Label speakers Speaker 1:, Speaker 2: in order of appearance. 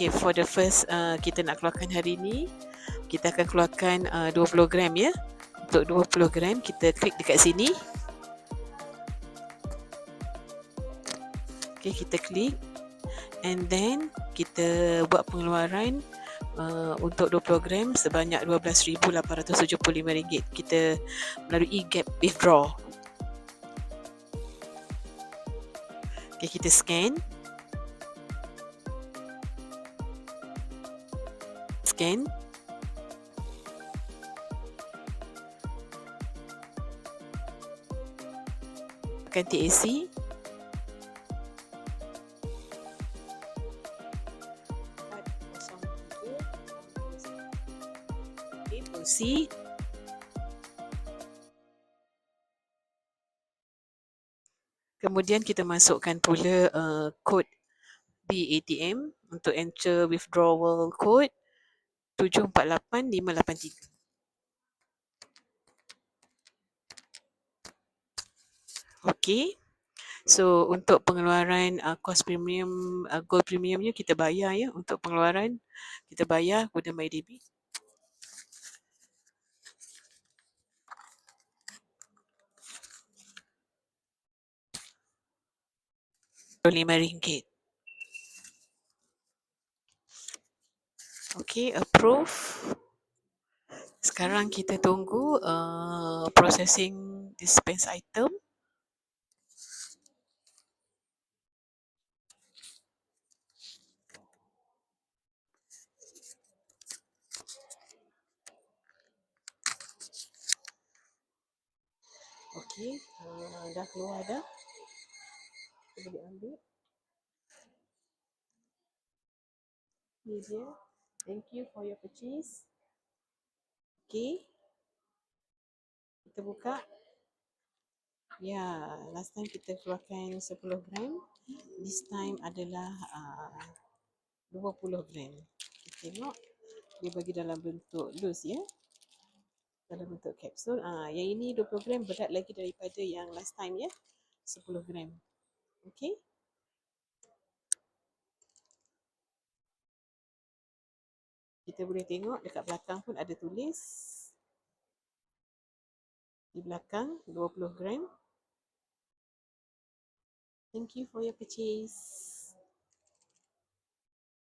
Speaker 1: Okay, for the first kita nak keluarkan hari ni, kita akan keluarkan 20 gram ya. Untuk 20 gram kita klik dekat sini. Okay, kita klik and then kita buat pengeluaran untuk 20 gram sebanyak RM12,875. Kita melalui gap withdraw. Okay, kita scan. Tekan TAC. Okay, proceed. Kemudian kita masukkan pula kod di ATM untuk enter withdrawal code 748583. Okey. So untuk pengeluaran kos premium gold premiumnya kita bayar ya. Untuk pengeluaran kita bayar guna MyDebit. RM5. Okey, approve. Sekarang kita tunggu processing dispense item. Okey, dah keluar dah. Kita boleh ambil. Ni dia. Thank you for your purchase. Okey. Kita buka. Ya, last time kita keluarkan 10 gram. This time adalah 20 gram. Kita tengok dia bagi dalam bentuk loose ya. Dalam bentuk kapsul. Yang ini 20 gram berat lagi daripada yang last time ya. 10 gram. Okey. Kita boleh tengok dekat belakang pun ada tulis. Di belakang 20 gram. Thank you for your purchase.